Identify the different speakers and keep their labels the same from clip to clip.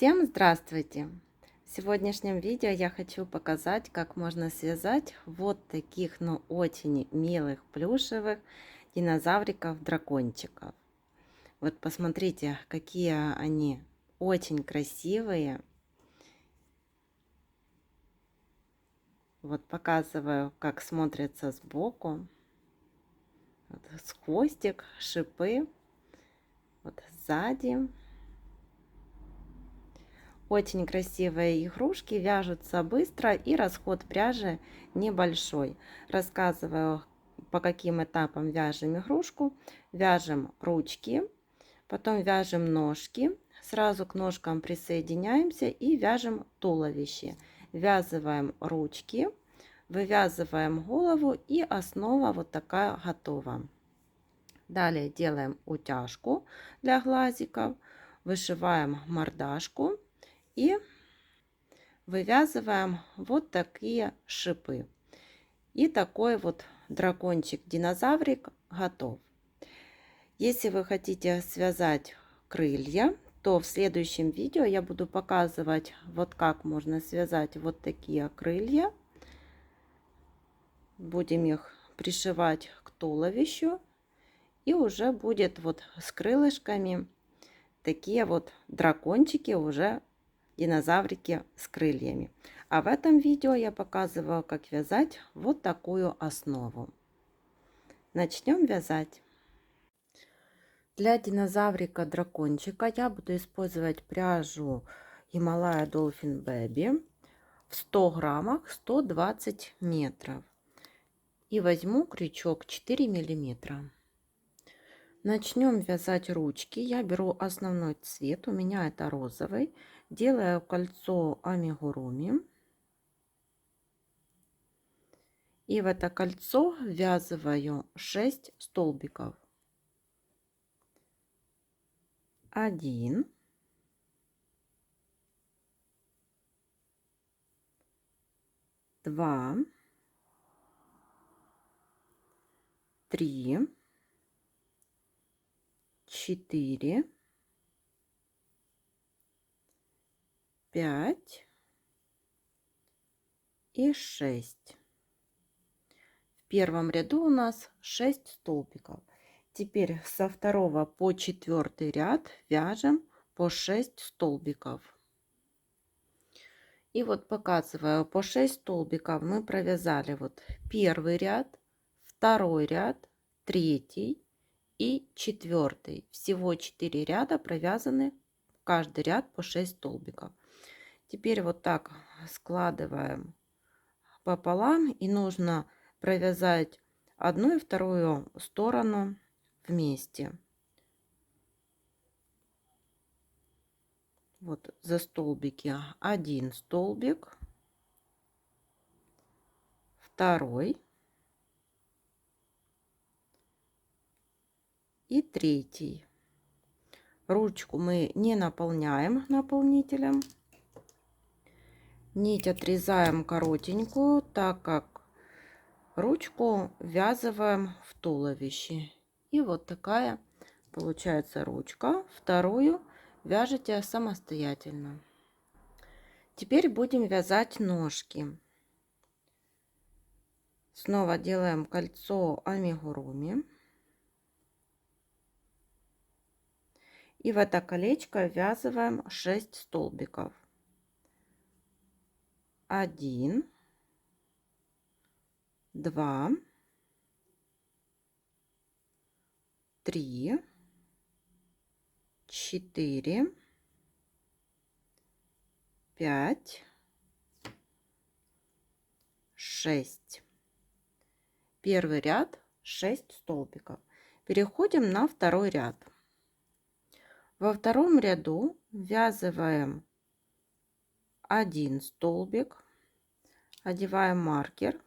Speaker 1: Всем здравствуйте! В сегодняшнем видео я хочу показать, как можно связать вот таких, но очень милых плюшевых динозавриков-дракончиков. Вот посмотрите, какие они очень красивые. Вот показываю, как смотрятся сбоку. Вот хвостик, шипы. Вот сзади. Очень красивые игрушки, вяжутся быстро и расход пряжи небольшой. Рассказываю, по каким этапам вяжем игрушку. Вяжем ручки, потом вяжем ножки, сразу к ножкам присоединяемся и вяжем туловище. Ввязываем ручки, вывязываем голову, и основа вот такая готова. Далее делаем утяжку для глазиков, вышиваем мордашку и вывязываем вот такие шипы. И такой вот дракончик-динозаврик готов. Если вы хотите связать крылья, то в следующем видео я буду показывать, вот как можно связать вот такие крылья. Будем их пришивать к туловищу. И уже будет вот с крылышками такие вот дракончики, уже динозаврики с крыльями. А в этом видео я показываю, как вязать вот такую основу. Начнем вязать. Для динозаврика дракончика я буду использовать пряжу Himalaya Dolphin Baby в 100 граммах 120 метров. И возьму крючок 4 миллиметра. Начнем вязать ручки. Я беру основной цвет, у меня это розовый. Делаю кольцо амигуруми. И в это кольцо ввязываю 6 столбиков. 1, 2, 3, 4, 5 и 6. В первом ряду у нас 6 столбиков. Теперь со 2 по 4 ряд вяжем по 6 столбиков. И вот показываю, по 6 столбиков мы провязали вот первый ряд, второй ряд, третий и четвертый. Всего 4 ряда провязаны, каждый ряд по 6 столбиков. Теперь вот так складываем пополам, и нужно провязать одну и вторую сторону вместе. Вот за столбики 1 столбик, второй и третий. Ручку мы не наполняем наполнителем. Нить отрезаем коротенькую, так как ручку ввязываем в туловище. И вот такая получается ручка. Вторую вяжете самостоятельно. Теперь будем вязать ножки. Снова делаем кольцо амигуруми. И в это колечко ввязываем 6 столбиков. 1, 2, 3, 4, 5, 6. Первый ряд 6 столбиков. Переходим на второй ряд. Во втором ряду ввязываем 1 столбик, одеваем маркер,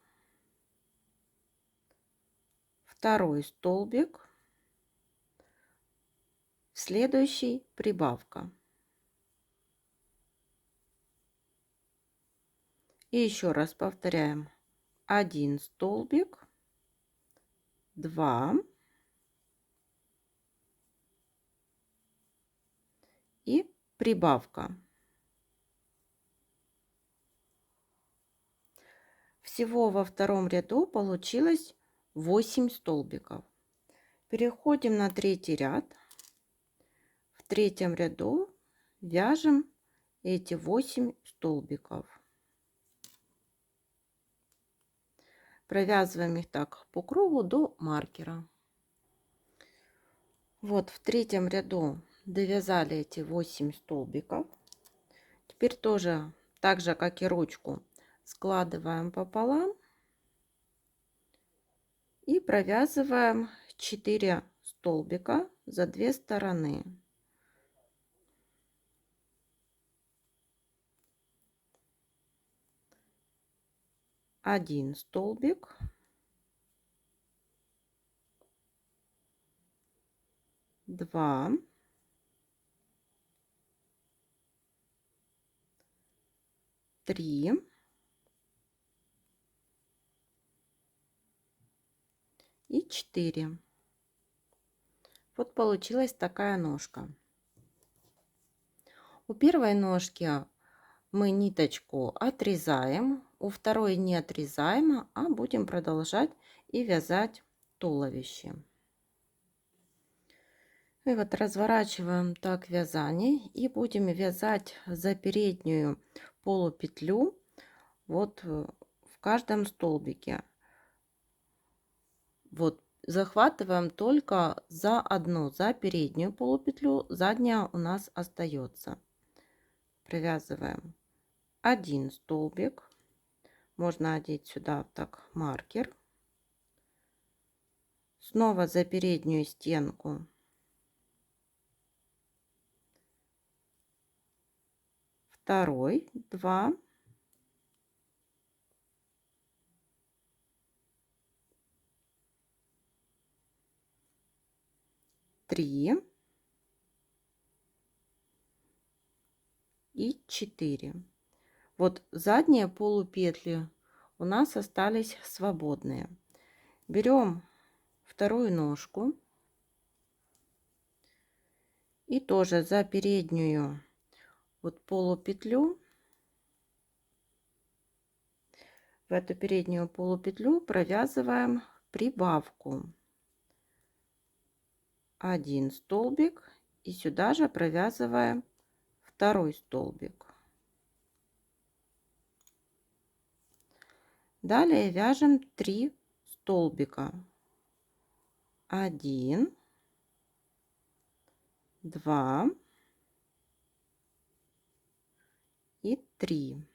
Speaker 1: второй столбик, в следующий прибавка. И еще раз повторяем: 1 столбик, 2 и прибавка. Всего во втором ряду получилось 8 столбиков. Переходим на третий ряд. В третьем ряду вяжем эти 8 столбиков. Провязываем их так по кругу до маркера. Вот в третьем ряду довязали эти 8 столбиков. Теперь тоже так же, как и ручку, складываем пополам и провязываем 4 столбика за 2 стороны. Один столбик, два, три и 4. Вот получилась такая ножка. У первой ножки мы ниточку отрезаем, у второй не отрезаем, а будем продолжать и вязать туловище. И вот разворачиваем так вязание и будем вязать за переднюю полупетлю вот в каждом столбике. Вот захватываем только за одну, за переднюю полупетлю, задняя у нас остается. Провязываем один столбик, можно одеть сюда так маркер, снова за переднюю стенку второй, 2, три и 4. Вот задние полупетли у нас остались свободные. Берем вторую ножку и тоже за переднюю вот полупетлю, в эту переднюю полупетлю провязываем прибавку. Один столбик и сюда же провязываем второй столбик. Далее вяжем 3 столбика. 1, 2 и 3.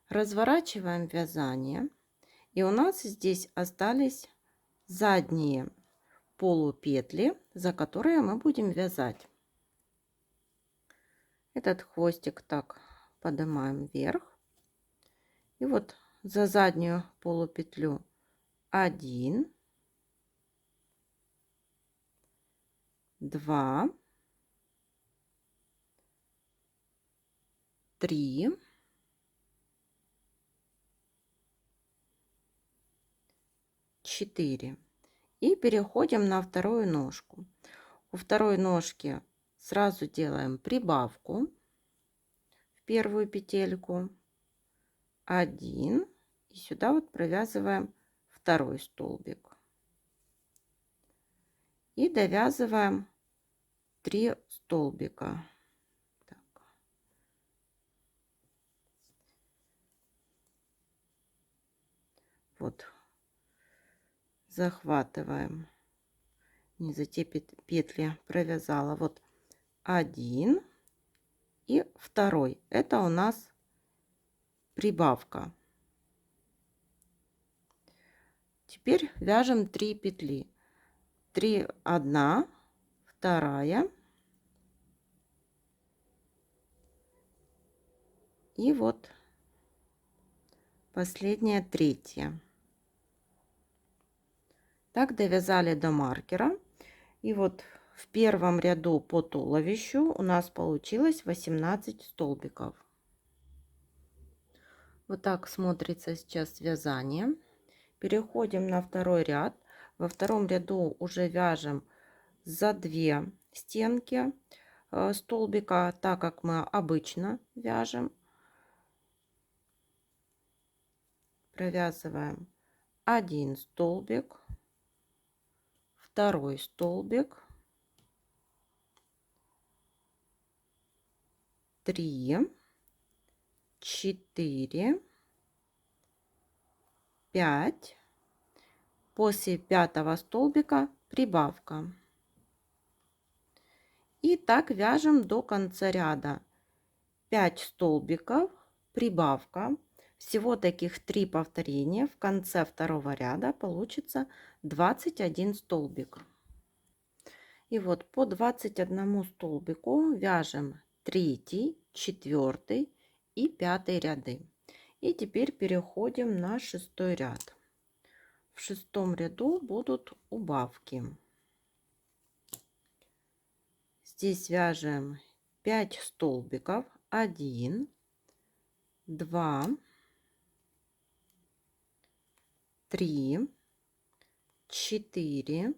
Speaker 1: Разворачиваем вязание, и у нас здесь остались задние полупетли, за которые мы будем вязать. Этот хвостик так поднимаем вверх, и вот за заднюю полупетлю 1, 2, 3, 4. И переходим на вторую ножку. У второй ножки сразу делаем прибавку в первую петельку, 1, и сюда вот провязываем второй столбик и довязываем 3 столбика. Так. Вот захватываем, не за те петли провязала, вот 1 и второй, это у нас прибавка. Теперь вяжем 3 петли, 3, 1, 2 и вот последняя, 3. Так довязали до маркера. И вот в первом ряду по туловищу у нас получилось 18 столбиков. Вот так смотрится сейчас вязание. Переходим на второй ряд. Во втором ряду уже вяжем за 2 стенки столбика, так как мы обычно вяжем. Провязываем один столбик, второй столбик, 3, 4, 5. После пятого столбика прибавка. И так вяжем до конца ряда. 5 столбиков, прибавка. Всего таких 3 повторения. В конце второго ряда получится 21 столбик. И вот по 21 столбику вяжем 3, 4 и 5 ряды. И теперь переходим на 6 ряд. В 6 ряду будут убавки. Здесь вяжем 5 столбиков, 1, 2, 3, 4,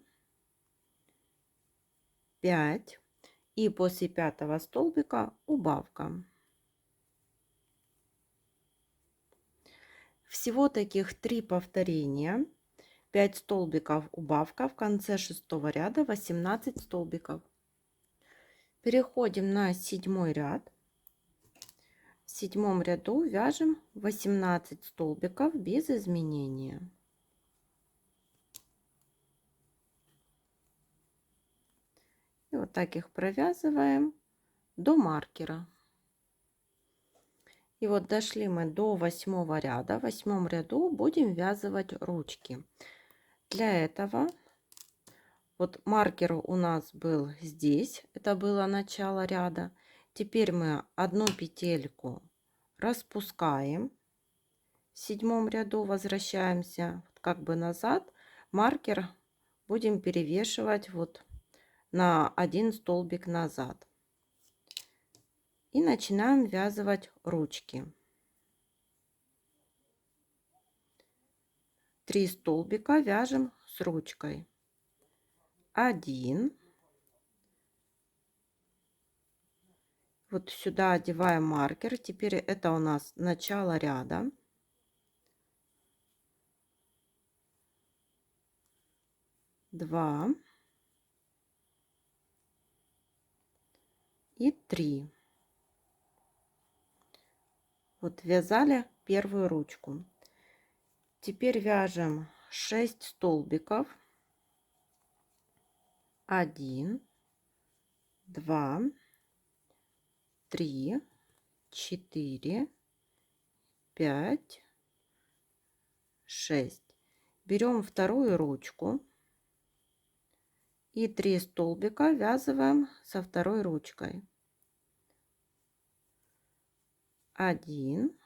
Speaker 1: 5 и после пятого столбика убавка. Всего таких 3 повторения. 5 столбиков убавка, в конце 6 ряда 18 столбиков. Переходим на 7 ряд. В 7 ряду вяжем 18 столбиков без изменения. И вот так их провязываем до маркера. И вот дошли мы до 8 ряда. В 8 ряду будем вязывать ручки. Для этого вот маркер у нас был здесь, это было начало ряда. Теперь мы одну петельку распускаем. В 7 ряду возвращаемся как бы назад. Маркер будем перевешивать вот на один столбик назад. И начинаем вязывать ручки. 3 столбика вяжем с ручкой. 1. Вот сюда одеваем маркер. Теперь это у нас начало ряда. 2 и 3. Вот вязали первую ручку. Теперь вяжем 6 столбиков. 1, 2, 3, 4, 5, 6. Берем вторую ручку и 3 столбика вязываем со второй ручкой. 1,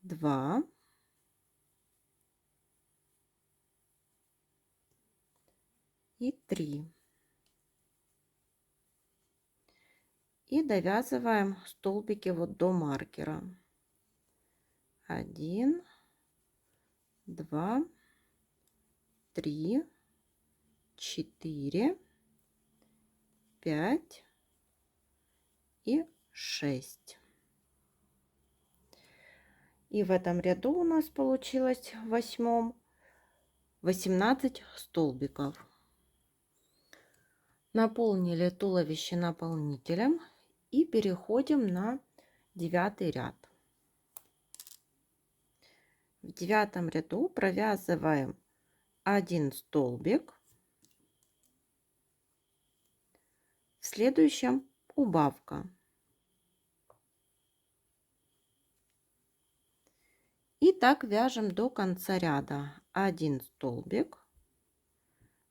Speaker 1: 2, 3. И довязываем столбики вот до маркера. 1, 2, 3, 4, 5 и 6. И в этом ряду у нас получилось в 8 18 столбиков. Наполнили туловище наполнителем и переходим на 9 ряд. В 9 ряду провязываем 1 столбик, в следующем убавка. И так вяжем до конца ряда. 1 столбик,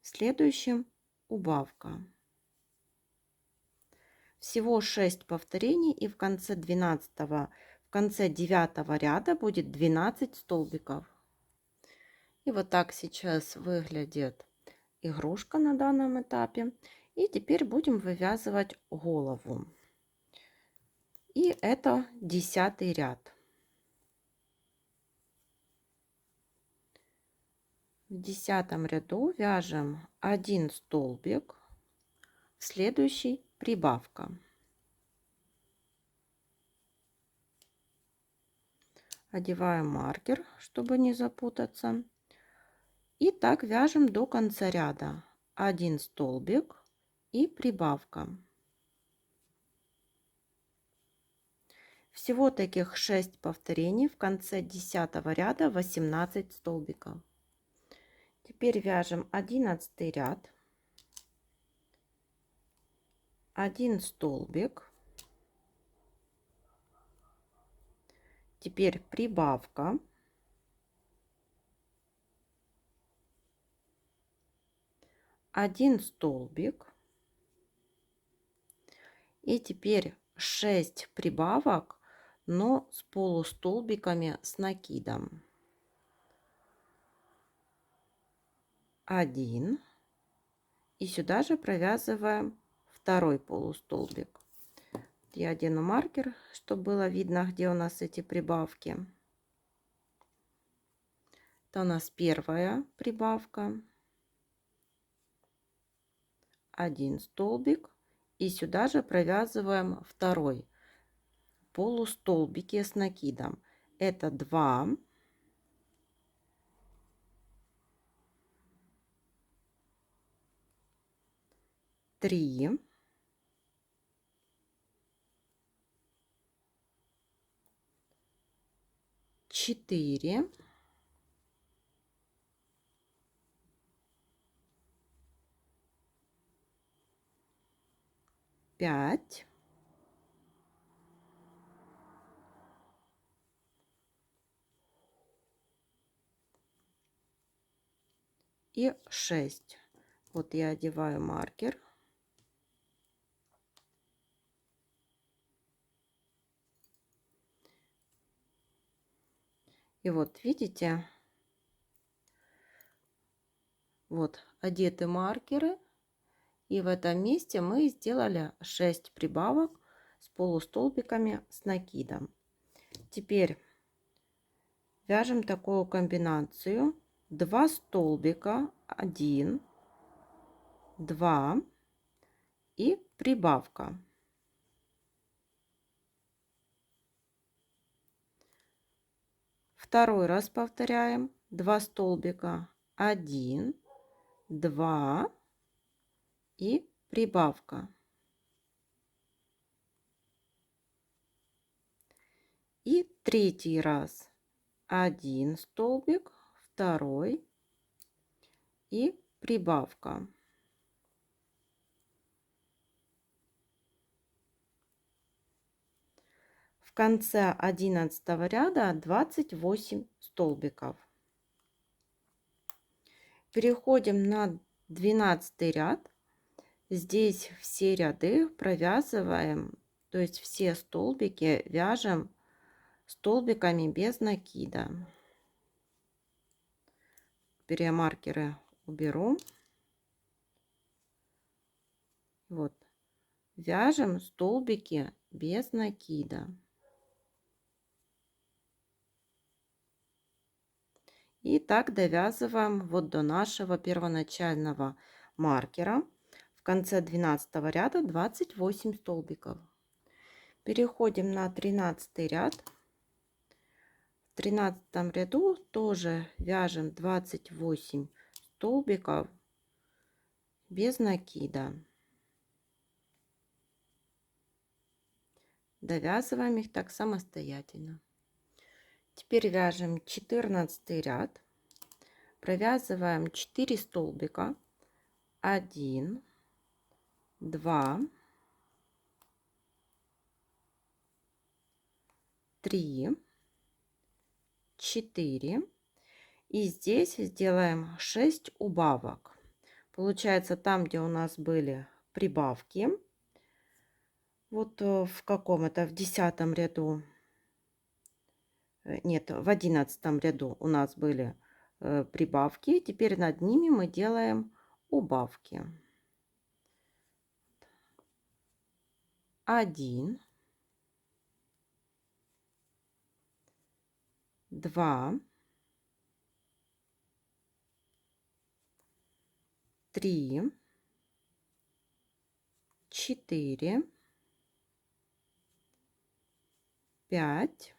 Speaker 1: в следующем убавка. Всего 6 повторений, и в конце 9 ряда будет 12 столбиков. И вот так сейчас выглядит игрушка на данном этапе. И теперь будем вывязывать голову. И это 10 ряд. В 10 ряду вяжем 1 столбик, Следующий прибавка. Одеваем маркер, чтобы не запутаться. И так вяжем до конца ряда. 1 столбик и прибавка. Всего таких 6 повторений. В конце 10 ряда 18 столбиков. Теперь вяжем 11 ряд. 1 столбик. Теперь прибавка. 1 столбик. И теперь 6 прибавок, но с полустолбиками с накидом. 1. И сюда же провязываем второй полустолбик. Я одену маркер, чтобы было видно, где у нас эти прибавки. Это у нас первая прибавка. 1 столбик. И сюда же провязываем второй полустолбики с накидом. Это 2. 3. 4. 5. И 6. Вот я одеваю маркер. И вот видите, вот одеты маркеры. И в этом месте мы сделали 6 прибавок с полустолбиками с накидом. Теперь вяжем такую комбинацию. 2 столбика, 1, 2 и прибавка. Второй раз повторяем. 2 столбика, 1, 2 и прибавка. И третий раз 1 столбик, второй и прибавка. В конце 11 ряда 28 столбиков. Переходим на 12 ряд. Здесь все ряды провязываем, то есть все столбики вяжем столбиками без накида. Теперь я маркеры уберу. Вот. Вяжем столбики без накида. И так довязываем вот до нашего первоначального маркера. В конце 12 ряда 28 столбиков. Переходим на 13 ряд. В 13 ряду тоже вяжем 28 столбиков без накида. Довязываем их так самостоятельно. Теперь вяжем 14 ряд. Провязываем 4 столбика. 1, 2, 3, 4. И здесь сделаем 6 убавок. Получается, там, где у нас были прибавки, вот в каком это, в 10 ряду, нет, в 11 ряду у нас были прибавки. Теперь над ними мы делаем убавки. 1, 2, 3, 4, 5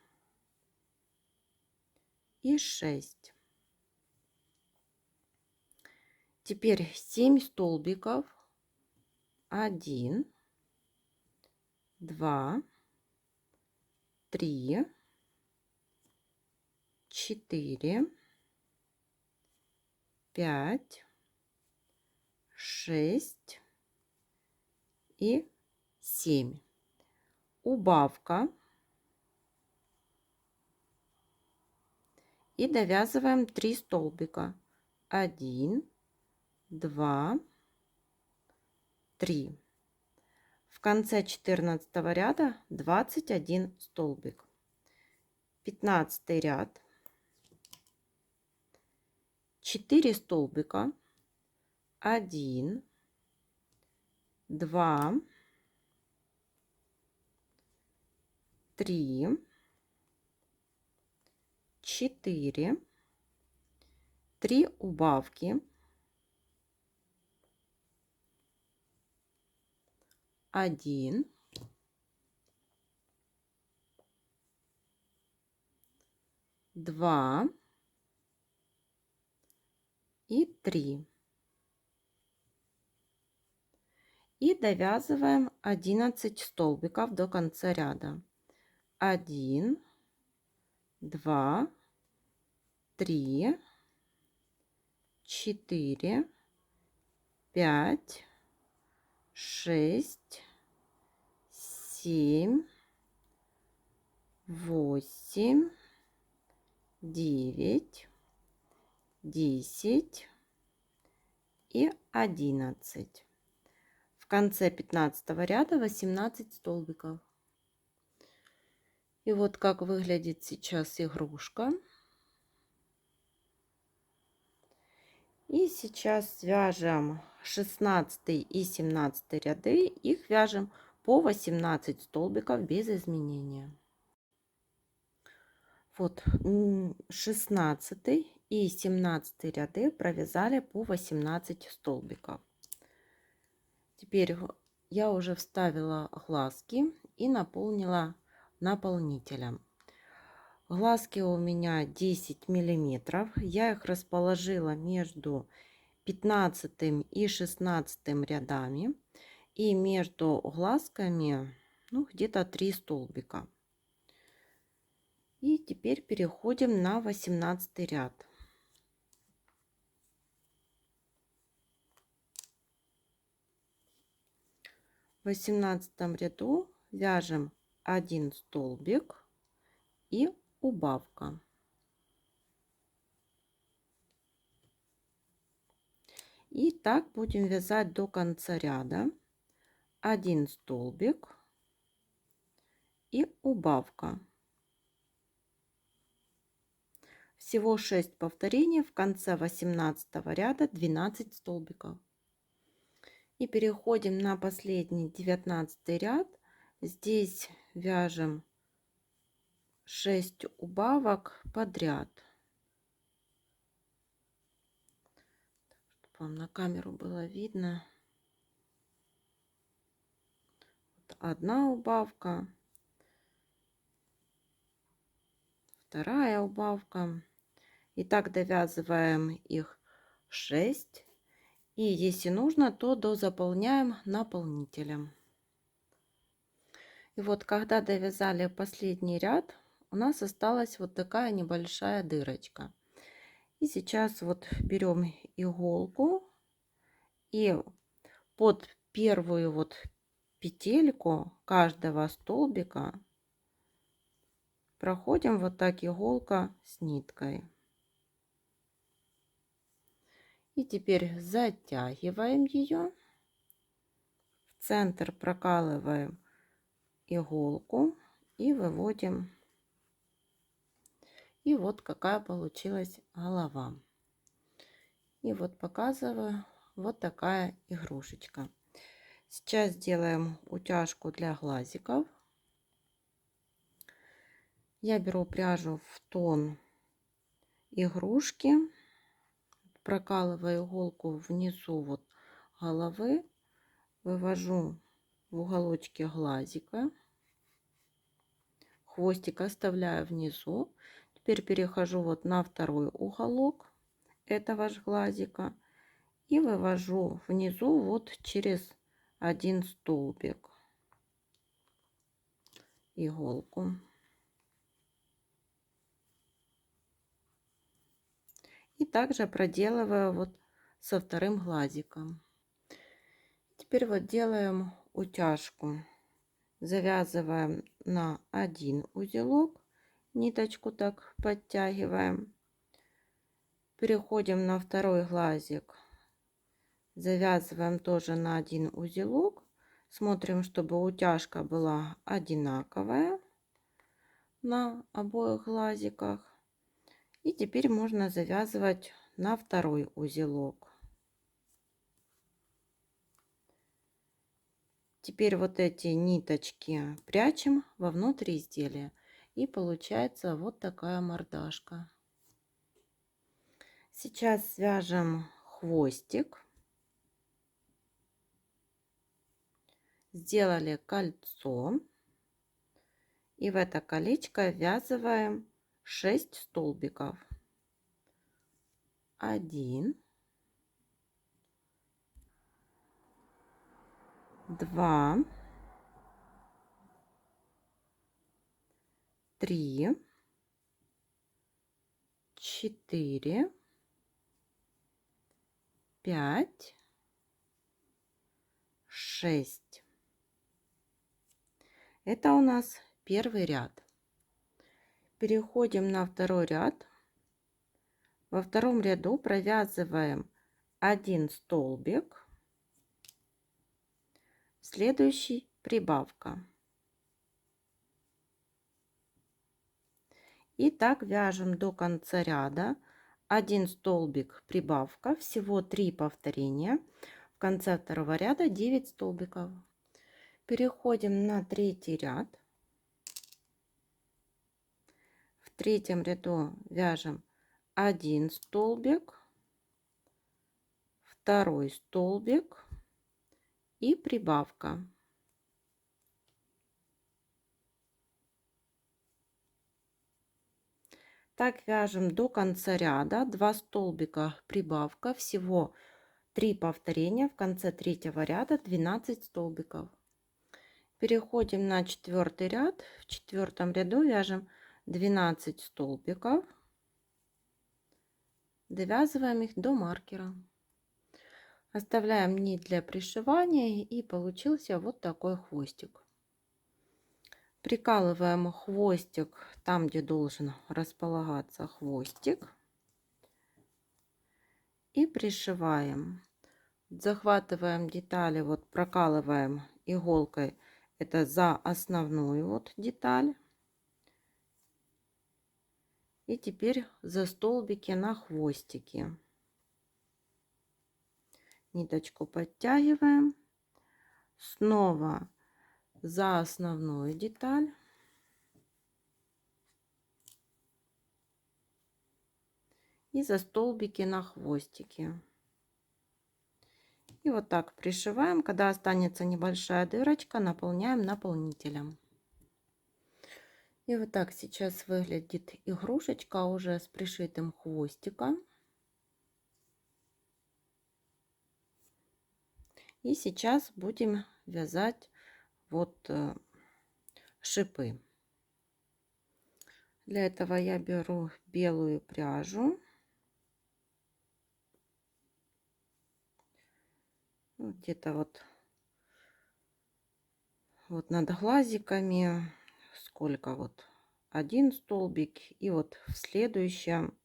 Speaker 1: и 6. Теперь 7 столбиков. 1, 2, 3, 4, 5, 6 и 7. Убавка. И довязываем 3 столбика. 1, 2, 3. В конце 14 ряда 21 столбик. 15 ряд. 4 столбика. 1, 2, 3, 4, 3 убавки, 1, 2 и 3. И довязываем 11 столбиков до конца ряда. 1, 2, 3, 4, 5, 6, 7, 8, 9, 10 и 11. В конце 15 ряда 18 столбиков. И вот как выглядит сейчас игрушка. И сейчас свяжем 16 и 17 ряды. Их вяжем по 18 столбиков без изменения. Вот 16 и 17 ряды провязали по 18 столбиков. Теперь я уже вставила глазки и наполнила наполнителем. Глазки у меня 10 миллиметров. Я их расположила между 15 и 16 рядами. И между глазками где-то 3 столбика. И теперь переходим на 18 ряд. В 18 ряду вяжем 1 столбик и убавка. И так будем вязать до конца ряда. 1 столбик и убавка. Всего 6 повторений. В конце 18 ряда 12 столбиков. И переходим на последний 19 ряд. Здесь вяжем 6 убавок подряд. Чтобы вам на камеру было видно. Вот одна убавка, вторая убавка. И так довязываем их 6. И если нужно, то дозаполняем наполнителем. И вот когда довязали последний ряд, у нас осталась вот такая небольшая дырочка. И сейчас вот берем иголку и под первую вот петельку каждого столбика проходим вот так иголка с ниткой. И теперь затягиваем ее. В центр прокалываем иголку и выводим. И вот какая получилась голова. И вот показываю, вот такая игрушечка. Сейчас сделаем утяжку для глазиков. Я беру пряжу в тон игрушки, прокалываю иголку внизу вот головы, вывожу в уголочке глазика. Хвостик оставляю внизу. Теперь перехожу вот на второй уголок этого же глазика и вывожу внизу вот через один столбик иголку. И также проделываю вот со вторым глазиком. Теперь вот делаем утяжку. Завязываем на один узелок, ниточку так подтягиваем. Переходим на второй глазик. Завязываем тоже на один узелок. Смотрим, чтобы утяжка была одинаковая на обоих глазиках. И теперь можно завязывать на второй узелок. Теперь вот эти ниточки прячем вовнутрь изделия. И получается вот такая мордашка. Сейчас свяжем хвостик. Сделали кольцо. И в это колечко ввязываем 6 столбиков. 1, 2, 3, 4, 5, 6. Это у нас первый ряд. Переходим на второй ряд. Во втором ряду провязываем 1 столбик. Следующий прибавка. И так вяжем до конца ряда. 1 столбик прибавка, всего 3 повторения. В конце второго ряда 9 столбиков. Переходим на третий ряд. В третьем ряду вяжем 1 столбик, второй столбик и прибавка. Так вяжем до конца ряда. 2 столбика прибавка, всего 3 повторения. В конце третьего ряда 12 столбиков. Переходим на четвертый ряд. В четвертом ряду вяжем 12 столбиков. Довязываем их до маркера. Оставляем нить для пришивания, и получился вот такой хвостик. Прикалываем хвостик там, где должен располагаться хвостик, и пришиваем. Захватываем детали, вот прокалываем иголкой, это за основную вот деталь. И теперь за столбики на хвостике. Ниточку подтягиваем. Снова за основную деталь. И за столбики на хвостике. И вот так пришиваем. Когда останется небольшая дырочка, наполняем наполнителем. И вот так сейчас выглядит игрушечка уже с пришитым хвостиком. И сейчас будем вязать вот шипы. Для этого я беру белую пряжу. Где-то вот над глазиками, сколько вот 1 столбик, и вот в следующем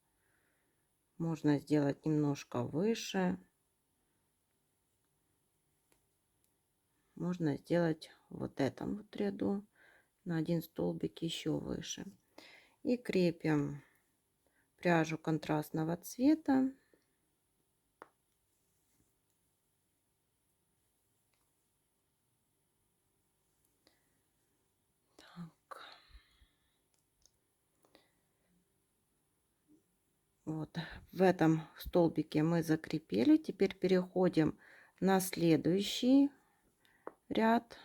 Speaker 1: можно сделать немножко выше, можно сделать вот этом вот ряду на 1 столбик еще выше. И крепим пряжу контрастного цвета. Вот в этом столбике мы закрепили. Теперь переходим на следующий ряд.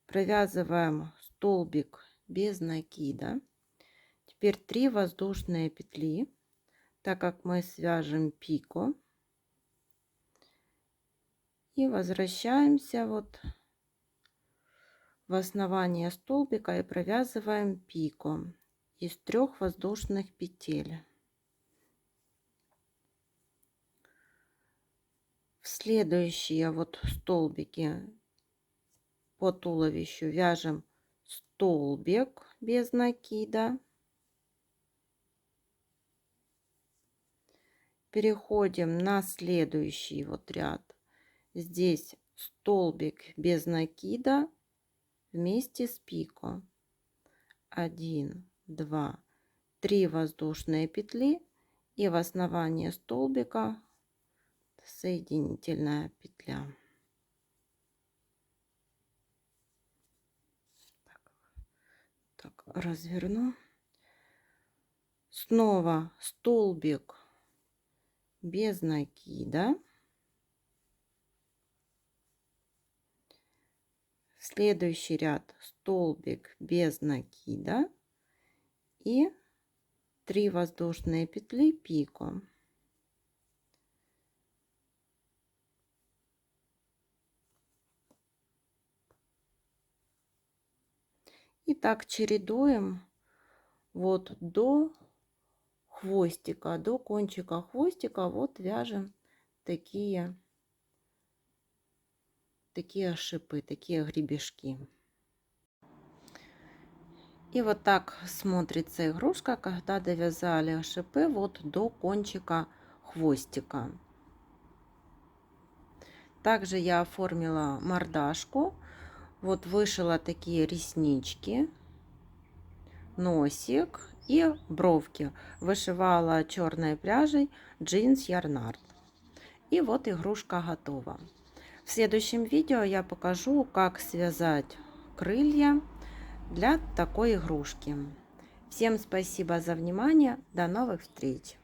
Speaker 1: Провязываем столбик без накида. Теперь 3 воздушные петли, так как мы свяжем пико. И возвращаемся вот в основание столбика и провязываем пико из 3 воздушных петель. В следующие вот столбики по туловищу вяжем столбик без накида. Переходим на следующий вот ряд. Здесь столбик без накида вместе с пико. 1, 2, 3 воздушные петли и в основание столбика соединительная петля. Так, разверну. Снова столбик без накида. Следующий ряд столбик без накида и 3 воздушные петли пико. И так чередуем вот до хвостика, до кончика хвостика. Вот вяжем такие шипы, такие гребешки. И вот так смотрится игрушка, когда довязали шипы вот до кончика хвостика. Также я оформила мордашку. Вот вышила такие реснички, носик и бровки. Вышивала черной пряжей джинс Ярнард. И вот игрушка готова. В следующем видео я покажу, как связать крылья для такой игрушки. Всем спасибо за внимание. До новых встреч!